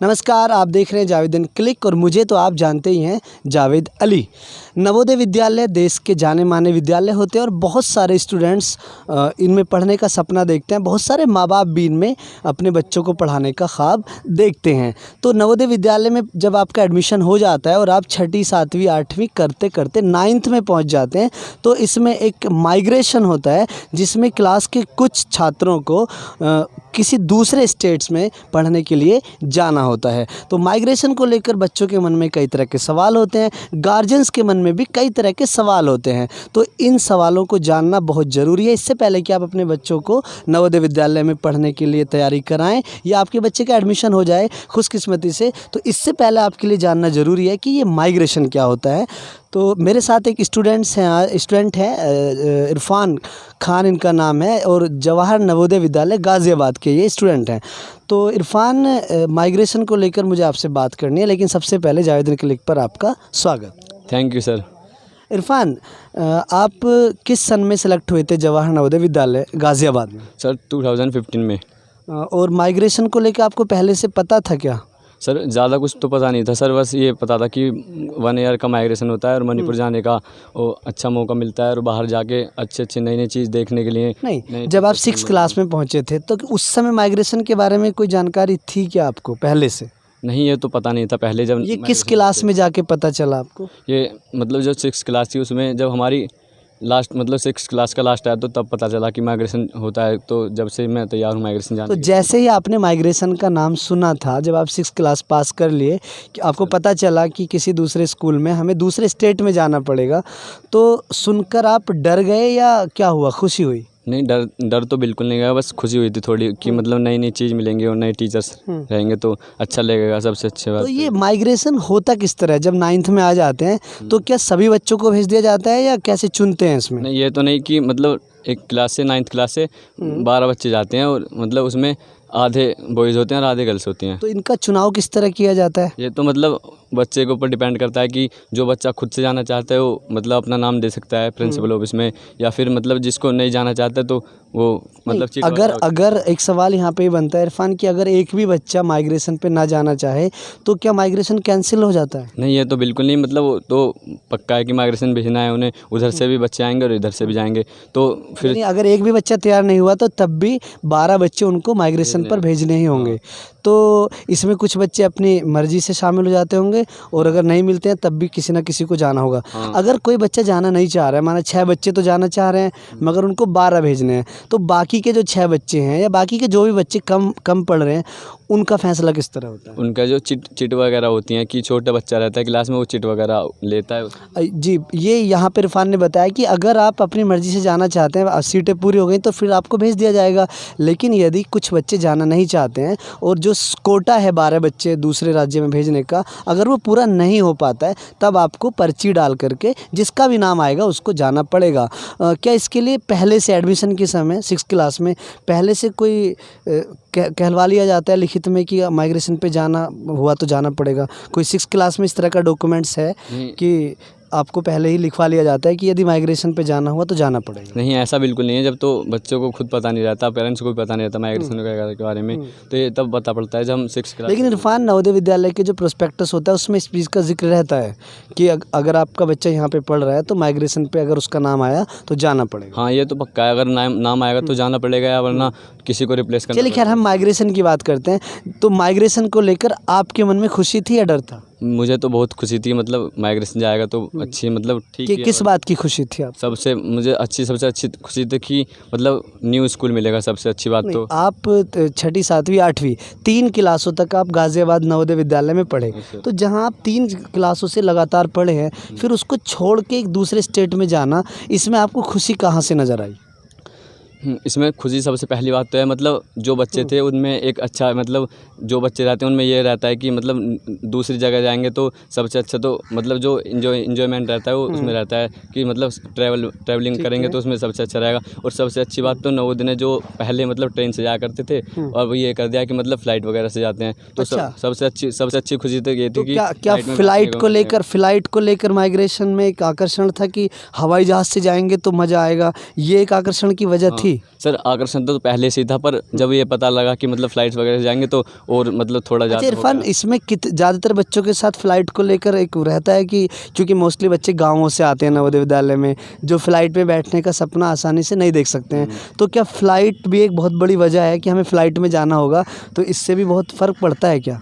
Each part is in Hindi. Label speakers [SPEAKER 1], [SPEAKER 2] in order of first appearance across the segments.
[SPEAKER 1] नमस्कार, आप देख रहे हैं जावेदन क्लिक और मुझे तो आप जानते ही हैं जावेद अली। नवोदय विद्यालय देश के जाने माने विद्यालय होते हैं और बहुत सारे स्टूडेंट्स इनमें पढ़ने का सपना देखते हैं। बहुत सारे माँ बाप भी इनमें अपने बच्चों को पढ़ाने का ख्वाब देखते हैं। तो नवोदय विद्यालय में जब आपका एडमिशन हो जाता है और आप छठी, सातवीं, आठवीं करते करते 9th में पहुँच जाते हैं तो इसमें एक माइग्रेशन होता है जिसमें क्लास के कुछ छात्रों को किसी दूसरे स्टेट्स में पढ़ने के लिए जाना होता है। तो माइग्रेशन को लेकर बच्चों के मन में कई तरह के सवाल होते हैं, गार्जियंस के मन में भी कई तरह के सवाल होते हैं। तो इन सवालों को जानना बहुत ज़रूरी है। इससे पहले कि आप अपने बच्चों को नवोदय विद्यालय में पढ़ने के लिए तैयारी कराएं या आपके बच्चे का एडमिशन हो जाए खुशकिस्मती से, तो इससे पहले आपके लिए जानना ज़रूरी है कि ये माइग्रेशन क्या होता है। तो मेरे साथ एक स्टूडेंट हैं इरफान खान इनका नाम है और जवाहर नवोदय विद्यालय गाज़ियाबाद के ये स्टूडेंट हैं। तो इरफान, माइग्रेशन को लेकर मुझे आपसे बात करनी है, लेकिन सबसे पहले जावेदन क्लिक पर आपका स्वागत।
[SPEAKER 2] Thank you sir.
[SPEAKER 1] इरफान, आप किस सन में सेलेक्ट हुए थे जवाहर नवोदय विद्यालय गाज़ियाबाद में?
[SPEAKER 2] सर 2015 में।
[SPEAKER 1] और माइग्रेशन को लेकर आपको पहले से पता था क्या?
[SPEAKER 2] सर ज़्यादा कुछ तो पता नहीं था सर, बस ये पता था कि 1 ईयर का माइग्रेशन होता है और मणिपुर जाने का अच्छा मौका मिलता है और बाहर जाके अच्छे नई चीज़ देखने के लिए।
[SPEAKER 1] नहीं, जब आप 6th क्लास में पहुंचे थे तो उस समय माइग्रेशन के बारे में कोई जानकारी थी क्या आपको पहले से?
[SPEAKER 2] नहीं, ये तो पता नहीं था पहले। जब
[SPEAKER 1] ये किस क्लास में जाके पता चला आपको?
[SPEAKER 2] ये मतलब जो 6th क्लास थी उसमें जब हमारी लास्ट मतलब 6th क्लास का लास्ट आया तो तब पता चला कि माइग्रेशन होता है। तो जब से मैं तैयार हूँ माइग्रेशन जाने।
[SPEAKER 1] तो जैसे ही आपने माइग्रेशन का नाम सुना था, जब आप 6th क्लास पास कर लिए, कि आपको पता चला कि किसी दूसरे स्कूल में हमें दूसरे स्टेट में जाना पड़ेगा, तो सुनकर आप डर गए या क्या हुआ, खुशी हुई?
[SPEAKER 2] नहीं, डर तो बिल्कुल नहीं गया, बस खुशी हुई थी थोड़ी कि मतलब नई चीज़ मिलेंगी और नए टीचर्स रहेंगे तो अच्छा लगेगा। सबसे अच्छी बात
[SPEAKER 1] तो ये माइग्रेशन होता किस तरह है? जब 9th में आ जाते हैं तो क्या सभी बच्चों को भेज दिया जाता है या कैसे चुनते हैं इसमें?
[SPEAKER 2] नहीं, ये तो नहीं कि मतलब एक क्लास से 9th क्लास से 12 बच्चे जाते हैं और मतलब उसमें आधे बॉयज़ होते हैं और आधे गर्ल्स होती हैं।
[SPEAKER 1] तो इनका चुनाव किस तरह किया जाता है?
[SPEAKER 2] ये तो मतलब बच्चे के ऊपर डिपेंड करता है कि जो बच्चा खुद से जाना चाहता है वो मतलब अपना नाम दे सकता है प्रिंसिपल ऑफिस में, या फिर मतलब जिसको नहीं जाना चाहता है तो वो मतलब
[SPEAKER 1] अगर एक सवाल यहाँ पे बनता है इरफान कि अगर एक भी बच्चा माइग्रेशन पे ना जाना चाहे तो क्या माइग्रेशन कैंसिल हो जाता है?
[SPEAKER 2] नहीं, ये तो बिल्कुल नहीं, मतलब वो तो पक्का है कि माइग्रेशन भेजना है उन्हें, उधर से भी बच्चे आएंगे और इधर से भी जाएंगे। तो फिर
[SPEAKER 1] अगर एक भी बच्चा तैयार नहीं हुआ तो तब भी 12 बच्चे उनको माइग्रेशन पर भेजने ही होंगे। तो इसमें कुछ बच्चे अपनी मर्जी से शामिल हो जाते होंगे और अगर नहीं मिलते हैं तब भी किसी ना किसी को जाना होगा। अगर कोई बच्चा जाना नहीं चाह रहा है, माना 6 बच्चे तो जाना चाह रहे हैं मगर उनको 12 भेजने हैं, तो बाकी के जो 6 बच्चे हैं या बाकी के जो भी बच्चे कम पढ़ रहे हैं उनका फैसला किस तरह होता है?
[SPEAKER 2] उनका जो चिट वगैरह होती हैं कि छोटा बच्चा रहता है क्लास में, वो चिट वगैरह लेता है।
[SPEAKER 1] जी, ये यहाँ पर इरफान ने बताया कि अगर आप अपनी मर्ज़ी से जाना चाहते हैं, सीटें पूरी हो गई तो फिर आपको भेज दिया जाएगा। लेकिन यदि कुछ बच्चे जाना नहीं चाहते हैं और जो कोटा है 12 बच्चे दूसरे राज्य में भेजने का, अगर वो पूरा नहीं हो पाता है तब आपको पर्ची डाल करके जिसका भी नाम आएगा उसको जाना पड़ेगा। क्या इसके लिए पहले से एडमिशन के समय 6th क्लास में पहले से कोई कहलवा लिया जाता है लिखित में कि माइग्रेशन पे जाना हुआ तो जाना पड़ेगा? कोई 6th क्लास में इस तरह का डॉक्यूमेंट्स है कि आपको पहले ही लिखवा लिया जाता है कि यदि माइग्रेशन पे जाना हुआ तो जाना पड़ेगा?
[SPEAKER 2] नहीं, ऐसा बिल्कुल नहीं है। जब तो बच्चों को खुद पता नहीं रहता, पेरेंट्स को भी पता नहीं रहता माइग्रेशन के बारे में, तो ये तब पता पड़ता है जब हम 6th क्लास।
[SPEAKER 1] लेकिन इरफान, नवोदय विद्यालय के जो प्रोस्पेक्टस होता है उसमें इस चीज़ का जिक्र रहता है कि अगर आपका बच्चा यहाँ पे पढ़ रहा है तो माइग्रेशन पे अगर उसका नाम आया तो जाना पड़ेगा।
[SPEAKER 2] हाँ, ये तो पक्का है, अगर नाम आएगा तो जाना पड़ेगा या वरना किसी को रिप्लेस करना।
[SPEAKER 1] चलिए खैर, हम माइग्रेशन की बात करते हैं। तो माइग्रेशन को लेकर आपके मन में खुशी थी या डर था?
[SPEAKER 2] मुझे तो बहुत खुशी थी, मतलब माइग्रेशन जाएगा तो अच्छी, मतलब ठीक है।
[SPEAKER 1] किस बात की खुशी थी आप?
[SPEAKER 2] सबसे अच्छी खुशी थी कि मतलब न्यू स्कूल मिलेगा, सबसे अच्छी बात। तो
[SPEAKER 1] आप छठी, सातवीं, आठवीं 3 क्लासों तक आप गाज़ियाबाद नवोदय विद्यालय में पढ़े, तो जहां आप 3 क्लासों से लगातार पढ़े हैं, फिर उसको छोड़ के एक दूसरे स्टेट में जाना, इसमें आपको खुशी कहाँ से नज़र आई?
[SPEAKER 2] इसमें खुशी सबसे पहली बात तो है मतलब जो बच्चे थे उनमें एक अच्छा, मतलब जो बच्चे रहते हैं उनमें ये रहता है कि मतलब दूसरी जगह जाएंगे तो सबसे अच्छा, तो मतलब जो इन्जॉयमेंट रहता है वो उसमें रहता है कि मतलब ट्रैवलिंग करेंगे तो उसमें सबसे अच्छा रहेगा। और सबसे अच्छी बात तो नवोदय ने जो पहले मतलब ट्रेन से जाया करते थे और वो ये कर दिया कि मतलब फ़्लाइट वगैरह से जाते हैं, तो सबसे अच्छी खुशी तो ये थी कि
[SPEAKER 1] क्या फ़्लाइट को लेकर माइग्रेशन में एक आकर्षण था कि हवाई जहाज़ से जाएंगे तो मज़ा आएगा, ये एक आकर्षण की वजह थी? भी?
[SPEAKER 2] सर आकर्षण तो पहले से ही था, पर जब ये पता लगा कि मतलब फ़्लाइट्स वगैरह से जाएंगे तो और मतलब थोड़ा
[SPEAKER 1] अच्छा
[SPEAKER 2] ज़्यादा
[SPEAKER 1] इरफान, इसमें ज़्यादातर बच्चों के साथ फ़्लाइट को लेकर एक रहता है कि क्योंकि मोस्टली बच्चे गाँवों से आते हैं नवोदय विद्यालय में, जो फ़्लाइट में बैठने का सपना आसानी से नहीं देख सकते हैं, तो क्या फ़्लाइट भी एक बहुत बड़ी वजह है कि हमें फ़्लाइट में जाना होगा, तो इससे भी बहुत फ़र्क पड़ता है क्या?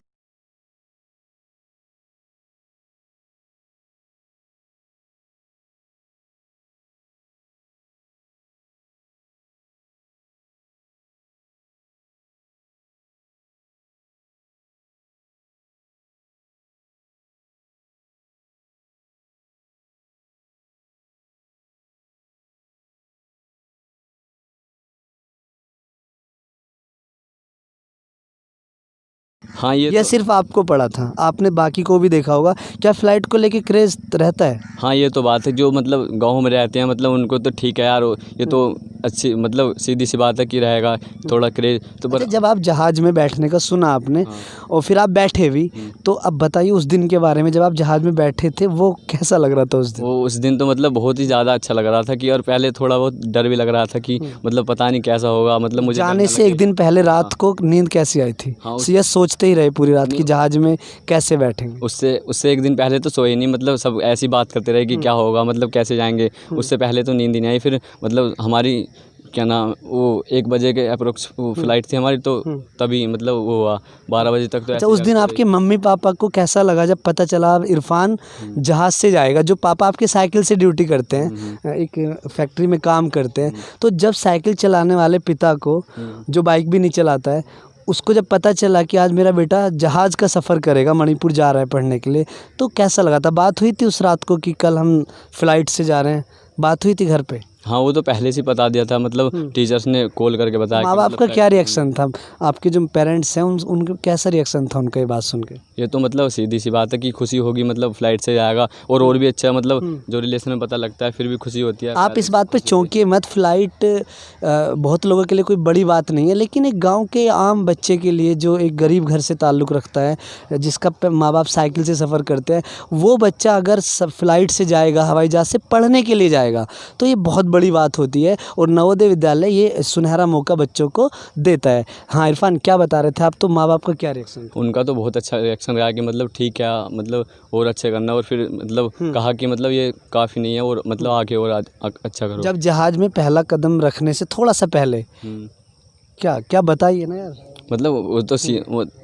[SPEAKER 2] हाँ ये
[SPEAKER 1] या
[SPEAKER 2] तो
[SPEAKER 1] सिर्फ आपको पड़ा था? आपने बाकी को भी देखा होगा। क्या फ़्लाइट को लेके क्रेज़ रहता है?
[SPEAKER 2] हाँ ये तो बात है, जो मतलब गाँव में रहते हैं मतलब उनको तो ठीक है यार, ये तो अच्छी मतलब सीधी सी बात है कि रहेगा थोड़ा क्रेज़ तो।
[SPEAKER 1] अच्छा,
[SPEAKER 2] पर
[SPEAKER 1] जब आप जहाज़ में बैठने का सुना आपने
[SPEAKER 2] हाँ।
[SPEAKER 1] और फिर आप बैठे भी, तो अब बताइए उस दिन के बारे में, जब आप जहाज़ में बैठे थे वो कैसा लग रहा था उस दिन?
[SPEAKER 2] वो उस दिन तो मतलब बहुत ही ज़्यादा अच्छा लग रहा था कि, और पहले थोड़ा बहुत डर भी लग रहा था कि मतलब पता नहीं कैसा होगा, मतलब मुझे डर
[SPEAKER 1] जाने
[SPEAKER 2] ना
[SPEAKER 1] से एक
[SPEAKER 2] लगे।
[SPEAKER 1] दिन पहले रात को नींद कैसी आई थी?
[SPEAKER 2] हाँ,
[SPEAKER 1] ये सोचते ही रहे पूरी रात कि जहाज़ में कैसे बैठेंगे?
[SPEAKER 2] उससे उससे एक दिन पहले तो सोए नहीं, मतलब सब ऐसी बात करते रहे कि क्या होगा, मतलब कैसे जाएंगे। उससे पहले तो नींद ही नहीं आई। फिर मतलब हमारी क्या नाम वो 1 बजे के अप्रोक्स वो फ़्लाइट थी हमारी, तो तभी मतलब वो हुआ 12 बजे तक तो
[SPEAKER 1] अच्छा,
[SPEAKER 2] ऐसे
[SPEAKER 1] उस दिन
[SPEAKER 2] करते
[SPEAKER 1] आपके मम्मी पापा को कैसा लगा जब पता चला अब इरफान जहाज़ से जाएगा? जो पापा आपके साइकिल से ड्यूटी करते हैं, एक फैक्ट्री में काम करते हैं, तो जब साइकिल चलाने वाले पिता को, जो बाइक भी नहीं चलाता है, उसको जब पता चला कि आज मेरा बेटा जहाज़ का सफ़र करेगा, मणिपुर जा रहा है पढ़ने के लिए, तो कैसा लगा था? बात हुई थी उस रात को कि कल हम फ़्लाइट से जा रहे हैं? बात हुई थी घर पे?
[SPEAKER 2] हाँ वो तो पहले से ही बता दिया था, मतलब टीचर्स ने कॉल करके बताया
[SPEAKER 1] माँ
[SPEAKER 2] कि
[SPEAKER 1] बाप
[SPEAKER 2] मतलब
[SPEAKER 1] का क्या रिएक्शन था? आपके जो पेरेंट्स हैं उनका कैसा रिएक्शन था उनका ये बात सुन के?
[SPEAKER 2] ये तो मतलब सीधी सी बात है कि खुशी होगी, मतलब फ़्लाइट से जाएगा और भी अच्छा, मतलब जो रिलेशन में पता लगता है फिर भी खुशी होती है।
[SPEAKER 1] आप इस बात पे चौंकिए मत। फ़्लाइट बहुत लोगों के लिए कोई बड़ी बात नहीं है, लेकिन एक गांव के आम बच्चे के लिए जो एक गरीब घर से ताल्लुक़ रखता है, जिसका माँ बाप साइकिल से सफ़र करते हैं, वो बच्चा अगर फ़्लाइट से जाएगा, हवाई जहाज़ से पढ़ने के लिए जाएगा, तो ये बहुत बड़ी बात होती है और नवोदय विद्यालय ये सुनहरा मौका बच्चों को देता है। हाँ इरफान, क्या बता रहे थे आप? तो माँ बाप का क्या रिएक्शन था?
[SPEAKER 2] उनका तो बहुत अच्छा रिएक्शन रहा कि मतलब ठीक है, मतलब और अच्छे करना, और फिर मतलब कहा कि मतलब ये काफ़ी नहीं है और मतलब आगे और अच्छा करो।
[SPEAKER 1] जब जहाज़ में पहला कदम रखने से थोड़ा सा पहले क्या क्या बताइए ना यार।
[SPEAKER 2] मतलब वो तो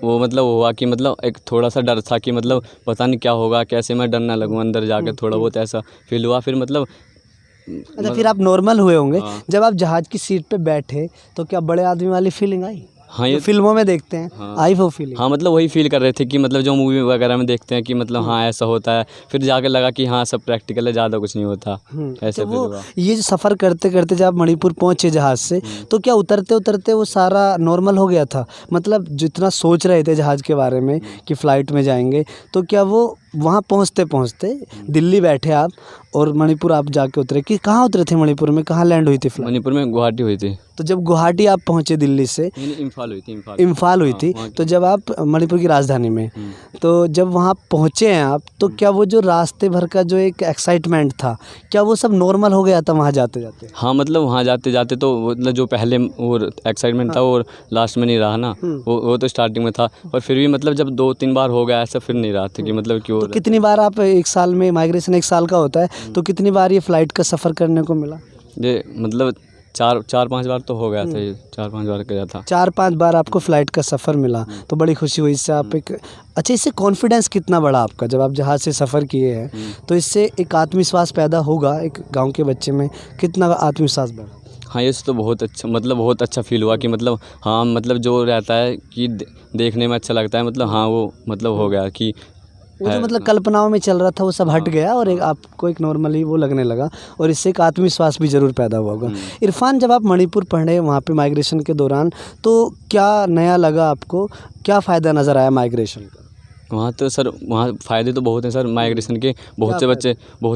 [SPEAKER 2] वो मतलब हुआ कि मतलब एक थोड़ा सा डर था कि मतलब पता नहीं क्या होगा, कैसे मैं डर ना लगूँ अंदर जाके, थोड़ा बहुत ऐसा फील हुआ। फिर मतलब
[SPEAKER 1] अच्छा, फिर आप नॉर्मल हुए होंगे
[SPEAKER 2] हाँ।
[SPEAKER 1] जब आप जहाज़ की सीट पे बैठे, तो क्या बड़े आदमी वाली फीलिंग आई?
[SPEAKER 2] हाँ
[SPEAKER 1] जो
[SPEAKER 2] ये
[SPEAKER 1] फिल्मों में देखते हैं,
[SPEAKER 2] हाँ।
[SPEAKER 1] आई वो फीलिंग?
[SPEAKER 2] हाँ मतलब वही फील कर रहे थे कि मतलब जो मूवी वगैरह में देखते हैं कि मतलब हाँ ऐसा होता है। फिर जाके लगा कि हाँ सब प्रैक्टिकल है, ज़्यादा कुछ नहीं होता, ऐसे
[SPEAKER 1] तो
[SPEAKER 2] फील
[SPEAKER 1] वो
[SPEAKER 2] हुआ।
[SPEAKER 1] ये जो सफ़र करते करते जब आप मणिपुर पहुँचे जहाज़ से, तो क्या उतरते उतरते वो सारा नॉर्मल हो गया था? मतलब जितना सोच रहे थे जहाज़ के बारे में कि फ़्लाइट में जाएंगे, तो क्या वो वहाँ पहुँचते पहुँचते दिल्ली बैठे आप और मणिपुर आप जाके उतरे, कि कहाँ उतरे थे मणिपुर में? कहाँ लैंड हुई थी फ़्लाइट?
[SPEAKER 2] मणिपुर में गुवाहाटी हुई थी।
[SPEAKER 1] तो जब गुवाहाटी आप पहुँचे दिल्ली से,
[SPEAKER 2] नहीं नहीं, इम्फाल हुई थी,
[SPEAKER 1] इम्फाल हुई
[SPEAKER 2] हाँ,
[SPEAKER 1] थी,
[SPEAKER 2] वहाँ
[SPEAKER 1] तो जब आप मणिपुर की राजधानी में,
[SPEAKER 2] की।
[SPEAKER 1] तो जब वहाँ पहुँचे हैं आप, तो क्या वो जो रास्ते भर का जो एक एक्साइटमेंट था, क्या वो सब नॉर्मल हो गया था वहाँ जाते-जाते?
[SPEAKER 2] हाँ मतलब वहाँ जाते जाते तो मतलब जो पहले वो एक्साइटमेंट था वो लास्ट में नहीं रहा ना, वो तो स्टार्टिंग में था, पर फिर भी मतलब जब 2-3 बार हो गया ऐसा, फिर नहीं रहा था कि मतलब क्यों।
[SPEAKER 1] तो कितनी बार आप एक साल में, माइग्रेशन 1 साल का होता है, तो कितनी बार ये फ़्लाइट का सफ़र करने को मिला?
[SPEAKER 2] ये मतलब 4-5 बार तो हो गया था, ये 4-5 बार गया था।
[SPEAKER 1] 4-5 बार आपको फ़्लाइट का सफ़र मिला, तो बड़ी खुशी हुई इससे। आप एक अच्छा, इससे कॉन्फिडेंस कितना बढ़ा आपका जब आप जहाज़ से सफ़र किए हैं? तो इससे एक आत्मविश्वास पैदा होगा एक गाँव के बच्चे में, कितना आत्मविश्वास बढ़ा?
[SPEAKER 2] हाँ ये तो बहुत अच्छा, मतलब बहुत अच्छा फील हुआ कि मतलब हाँ मतलब जो रहता है कि देखने में अच्छा लगता है, मतलब हाँ वो मतलब हो गया कि
[SPEAKER 1] वो जो मतलब कल्पनाओं में चल रहा था वो सब हट गया और एक आपको एक नॉर्मली वो लगने लगा, और इससे एक आत्मविश्वास भी ज़रूर पैदा हुआ होगा। इरफान, जब आप मणिपुर पढ़े वहाँ पे माइग्रेशन के दौरान, तो क्या नया लगा आपको? क्या फ़ायदा नज़र आया माइग्रेशन का?
[SPEAKER 2] वहाँ तो सर वहाँ फ़ायदे तो बहुत हैं सर माइग्रेशन के। बहुत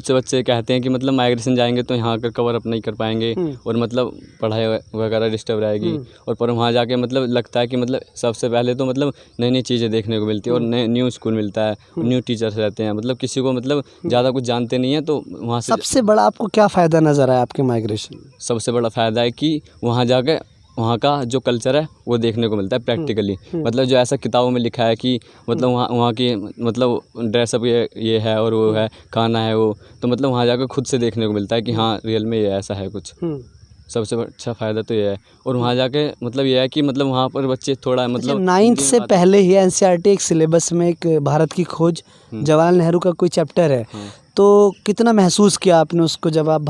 [SPEAKER 2] से बच्चे कहते हैं कि मतलब माइग्रेशन जाएंगे तो यहाँ का कवर अप नहीं कर पाएंगे और मतलब पढ़ाई वगैरह डिस्टर्ब रहेगी। और पर वहाँ जाके मतलब लगता है कि मतलब सबसे पहले तो मतलब नई नई चीज़ें देखने को मिलती है और नए न्यू स्कूल मिलता है, न्यू टीचर्स रहते हैं। मतलब किसी को मतलब ज़्यादा कुछ जानते नहीं हैं तो वहाँ से
[SPEAKER 1] सबसे बड़ा आपको क्या फ़ायदा नज़र आया आपके माइग्रेशन में?
[SPEAKER 2] सबसे बड़ा फ़ायदा है कि वहाँ जाके वहाँ का जो कल्चर है वो देखने को मिलता है प्रैक्टिकली। मतलब जो ऐसा किताबों में लिखा है कि मतलब वहाँ की मतलब ड्रेसअप ये है और वो है, खाना है वो, तो मतलब वहाँ जाकर खुद से देखने को मिलता है कि हाँ रियल में ये ऐसा है कुछ। सबसे अच्छा फ़ायदा तो ये है। और वहाँ जाके मतलब ये है कि मतलब वहाँ पर बच्चे थोड़ा मतलब
[SPEAKER 1] 9th से पहले ही एनसीईआरटी एक सिलेबस में एक भारत की खोज जवाहरलाल नेहरू का कोई चैप्टर है, तो कितना महसूस किया आपने उसको जब आप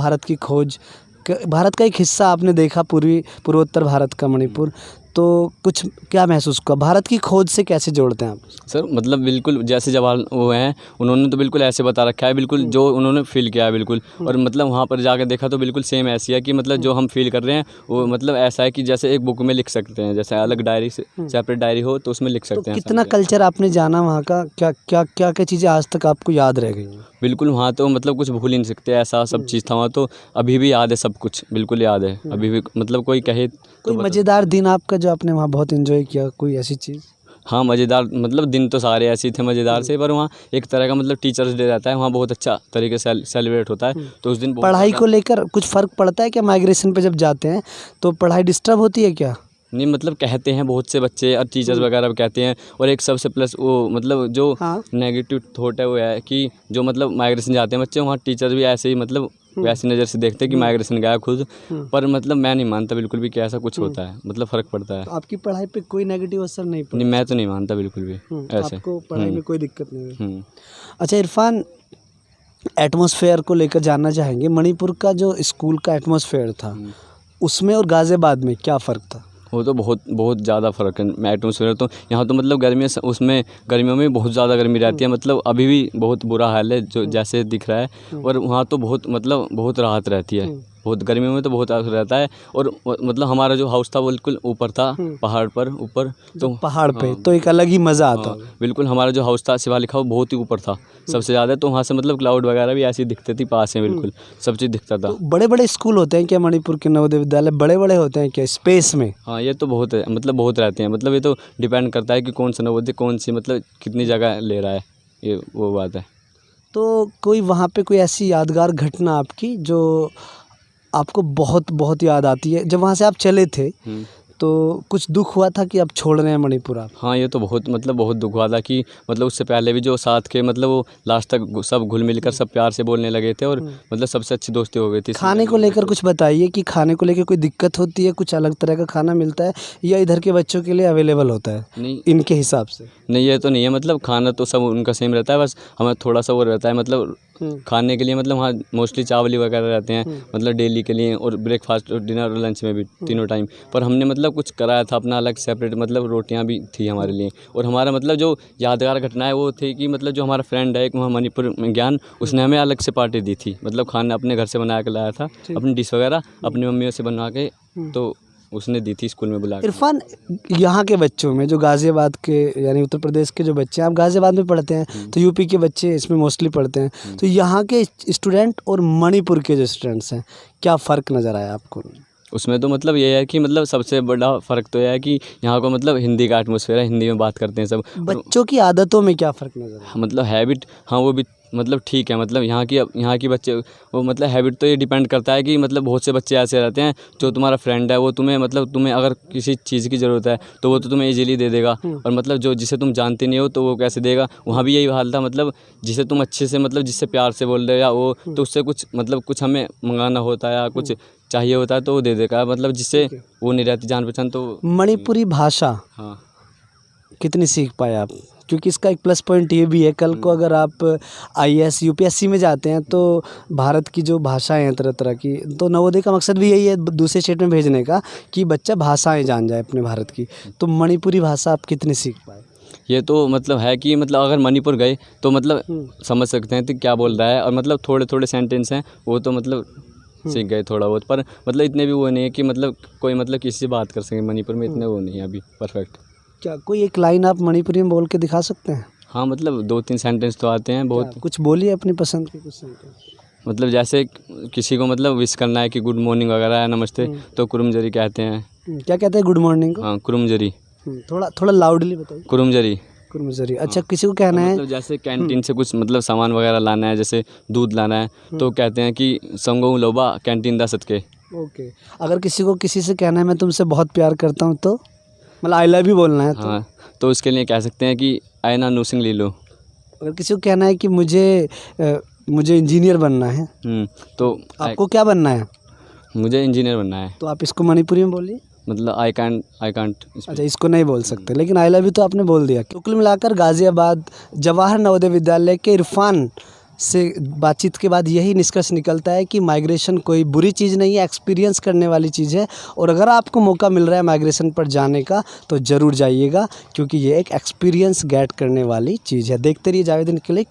[SPEAKER 1] भारत का एक हिस्सा आपने देखा, पूर्वोत्तर भारत का मणिपुर, तो कुछ क्या महसूस हुआ? भारत की खोज से कैसे जोड़ते हैं आप?
[SPEAKER 2] सर मतलब बिल्कुल जैसे जवाहर वो हैं उन्होंने तो बिल्कुल ऐसे बता रखा है, बिल्कुल जो उन्होंने फील किया है बिल्कुल। और मतलब वहाँ पर जाकर देखा तो बिल्कुल सेम ऐसी है कि मतलब जो हम फील कर रहे हैं वो मतलब ऐसा है कि जैसे एक बुक में लिख सकते हैं, जैसे अलग डायरी से सेपरेट डायरी हो तो उसमें लिख सकते हैं।
[SPEAKER 1] कितना कल्चर आपने जाना वहाँ का? क्या चीज़ें आज तक आपको याद रह गई हैं?
[SPEAKER 2] बिल्कुल वहाँ तो मतलब कुछ भूल ही नहीं सकते, ऐसा सब चीज़ था वहाँ तो अभी भी याद है, सब कुछ बिल्कुल याद है अभी भी। मतलब कोई कहे
[SPEAKER 1] कोई मज़ेदार दिन आपका जो आपने वहाँ बहुत एंजॉय किया, कोई ऐसी चीज़?
[SPEAKER 2] हाँ मज़ेदार मतलब दिन तो सारे ऐसे ही थे मज़ेदार से, पर वहाँ एक तरह का मतलब टीचर्स डे रहता है वहाँ, बहुत अच्छा तरीके से सेलिब्रेट होता है। तो उस दिन
[SPEAKER 1] पढ़ाई को लेकर कुछ फ़र्क पड़ता है क्या माइग्रेशन पे जब जाते हैं तो पढ़ाई डिस्टर्ब होती है क्या?
[SPEAKER 2] नहीं मतलब कहते हैं बहुत से बच्चे और टीचर्स वगैरह भी कहते हैं। और एक सबसे प्लस वो मतलब जो नेगेटिव थॉट है वो है कि जो मतलब माइग्रेशन जाते हैं बच्चे वहाँ टीचर भी ऐसे ही मतलब वैसी नज़र से देखते हैं कि माइग्रेशन गया खुद। पर मतलब मैं नहीं मानता बिल्कुल भी कि ऐसा कुछ होता है, मतलब फ़र्क पड़ता है।
[SPEAKER 1] तो आपकी पढ़ाई पे कोई नेगेटिव असर नहीं पड़ा?
[SPEAKER 2] नहीं मैं तो नहीं मानता बिल्कुल भी ऐसे।
[SPEAKER 1] आपको पढ़ाई में कोई दिक्कत नहीं हुई? अच्छा इरफान, एटमॉस्फेयर को लेकर जानना चाहेंगे। मणिपुर का जो स्कूल का एटमॉस्फेयर था उसमें और गाज़ियाबाद में क्या फ़र्क था?
[SPEAKER 2] वो तो बहुत ज़्यादा फ़र्क है एटमॉस्फेयर तो। यहाँ तो मतलब गर्मियों में बहुत ज़्यादा गर्मी रहती है, मतलब अभी भी बहुत बुरा हाल है जो जैसे दिख रहा है। और वहाँ तो बहुत राहत रहती है, बहुत गर्मियों में तो बहुत राहत रहता है। और मतलब हमारा जो हाउस था वो बिल्कुल ऊपर था, पहाड़ पर ऊपर, तो
[SPEAKER 1] पहाड़ पे तो एक अलग ही मज़ा आता।
[SPEAKER 2] बिल्कुल हमारा जो हाउस था शिवालिक हाउस बहुत ही ऊपर था सबसे ज़्यादा, तो वहाँ से मतलब क्लाउड वगैरह भी ऐसी दिखती थी पास में, बिल्कुल सब चीज़ दिखता था।
[SPEAKER 1] तो बड़े बड़े स्कूल होते हैं क्या मणिपुर के नवोदय विद्यालय? बड़े बड़े होते हैं क्या स्पेस में?
[SPEAKER 2] हाँ ये तो बहुत है, मतलब बहुत रहते हैं, मतलब ये तो डिपेंड करता है कि कौन सा नवोदय कौन सी मतलब कितनी जगह ले रहा है, ये वो बात है।
[SPEAKER 1] तो कोई वहाँ पे कोई ऐसी यादगार घटना आपकी जो आपको बहुत याद आती है? जब वहाँ से आप चले थे तो कुछ दुख हुआ था कि आप छोड़ रहे हैं मणिपुर आप?
[SPEAKER 2] हाँ ये तो बहुत दुख हुआ था कि मतलब उससे पहले भी जो साथ के मतलब वो लास्ट तक सब घुल मिल कर सब प्यार से बोलने लगे थे और मतलब सबसे अच्छी दोस्ती हो गई थी।
[SPEAKER 1] खाने को लेकर कुछ बताइए कि खाने को लेकर कोई दिक्कत होती है? कुछ अलग तरह का खाना मिलता है या इधर के बच्चों के लिए अवेलेबल होता है
[SPEAKER 2] नहीं
[SPEAKER 1] इनके हिसाब से?
[SPEAKER 2] नहीं ये तो नहीं है, मतलब खाना तो सब उनका सेम रहता है, बस हमें थोड़ा सा वो रहता है मतलब खाने के लिए, मतलब वहाँ मोस्टली चावल ही वगैरह रहते हैं मतलब डेली के लिए, और ब्रेकफास्ट और डिनर और लंच में भी तीनों टाइम। पर हमने मतलब कुछ कराया था अपना अलग सेपरेट, मतलब रोटियां भी थी हमारे लिए। और हमारा मतलब जो यादगार घटना है वो थी कि मतलब जो हमारा फ्रेंड है एक वहाँ मणिपुर में ज्ञान, उसने हमें अलग से पार्टी दी थी, मतलब खाना अपने घर से बना के लाया था, अपनी डिश वगैरह अपनी मम्मियों से बनवा के तो उसने दी थी स्कूल में बुला के।
[SPEAKER 1] इरफान, यहाँ के बच्चों में जो गाज़ियाबाद के यानी उत्तर प्रदेश के जो बच्चे हैं, आप गाज़ियाबाद में पढ़ते हैं तो यूपी के बच्चे इसमें मोस्टली पढ़ते हैं, तो यहाँ के स्टूडेंट और मणिपुर के जो स्टूडेंट्स हैं क्या फ़र्क नज़र आया आपको?
[SPEAKER 2] उसमें तो मतलब ये है कि मतलब सबसे बड़ा फ़र्क तो यह है कि यहाँ को मतलब हिंदी का एटमॉस्फेयर है, हिंदी में बात करते हैं सब।
[SPEAKER 1] बच्चों की आदतों में क्या फ़र्क नज़र आया?
[SPEAKER 2] मतलब हैबिट, हाँ वो भी मतलब ठीक है, मतलब यहाँ की बच्चे वो मतलब हैबिट तो ये डिपेंड करता है कि मतलब बहुत से बच्चे ऐसे रहते हैं जो तुम्हारा फ्रेंड है वो तुम्हें अगर किसी चीज़ की ज़रूरत है तो वो तो तुम्हें इजीली दे देगा, और मतलब जो जिसे तुम जानते नहीं हो तो वो कैसे देगा। वहाँ भी यही हाल था, मतलब जिसे तुम अच्छे से मतलब जिससे प्यार से बोल रहे हो या वो, तो उससे कुछ हमें मंगाना होता है या कुछ चाहिए होता है तो वो दे देगा, मतलब जिससे वो नहीं रहती जान पहचान। तो
[SPEAKER 1] मणिपुरी भाषा
[SPEAKER 2] हाँ
[SPEAKER 1] कितनी सीख पाए आप? क्योंकि इसका एक प्लस पॉइंट ये भी है, कल को अगर आप IAS UPSC में जाते हैं तो भारत की जो भाषाएं हैं तरह तरह की, तो नवोदय का मकसद भी यही है दूसरे स्टेट में भेजने का कि बच्चा भाषाएं जान जाए अपने भारत की। तो मणिपुरी भाषा आप कितनी सीख पाए?
[SPEAKER 2] ये तो मतलब है कि मतलब अगर मणिपुर गए तो मतलब समझ सकते हैं तो क्या बोल रहा है, और मतलब थोड़े सेंटेंस हैं वो तो मतलब सीख गए थोड़ा बहुत, पर मतलब इतने भी वो नहीं है कि मतलब कोई मतलब किसी से बात कर सके मणिपुर में, इतने वो नहीं है अभी परफेक्ट।
[SPEAKER 1] क्या कोई एक लाइन आप मणिपुरी में बोल के दिखा सकते हैं?
[SPEAKER 2] हाँ मतलब 2-3 सेंटेंस तो आते हैं बहुत।
[SPEAKER 1] कुछ बोलिए अपनी पसंद के कुछ सेंटेंस।
[SPEAKER 2] मतलब जैसे किसी को मतलब विश करना है कि गुड मॉर्निंग वगैरह या नमस्ते, तो कुरुमजरी कहते हैं।
[SPEAKER 1] क्या कहते हैं गुड मॉर्निंग को?
[SPEAKER 2] हाँ कुरुमजरी।
[SPEAKER 1] थोड़ा थोड़ा लाउडली बताइए।
[SPEAKER 2] कुरुमजरी।
[SPEAKER 1] कुर्मजरी। अच्छा, किसी को कहना है
[SPEAKER 2] मतलब जैसे कैंटीन से कुछ मतलब सामान वगैरह लाना है, जैसे दूध लाना है, तो कहते हैं कि संगो लोबा कैंटीन दा सदके।
[SPEAKER 1] ओके। अगर किसी को किसी से कहना है मैं तुमसे बहुत प्यार करता हूँ, तो मतलब आई लव यू बोलना है, तो
[SPEAKER 2] हाँ तो उसके लिए कह सकते हैं कि आयना नूसिंग ली लो।
[SPEAKER 1] अगर किसी को कहना है कि मुझे इंजीनियर बनना है,
[SPEAKER 2] तो
[SPEAKER 1] आपको क्या बनना है,
[SPEAKER 2] मुझे इंजीनियर बनना है,
[SPEAKER 1] तो आप इसको मणिपुरी में बोलिए।
[SPEAKER 2] मतलब आई कांट।
[SPEAKER 1] अच्छा, इसको नहीं बोल सकते, लेकिन आई लव यू तो आपने बोल दिया। कुल मिलाकर गाज़ियाबाद जवाहर नवोदय विद्यालय के इरफान से बातचीत के बाद यही निष्कर्ष निकलता है कि माइग्रेशन कोई बुरी चीज़ नहीं है, एक्सपीरियंस करने वाली चीज़ है। और अगर आपको मौका मिल रहा है माइग्रेशन पर जाने का, तो ज़रूर जाइएगा, क्योंकि ये एक एक्सपीरियंस गेट करने वाली चीज़ है। देखते रहिए जावेदीन क्लिक।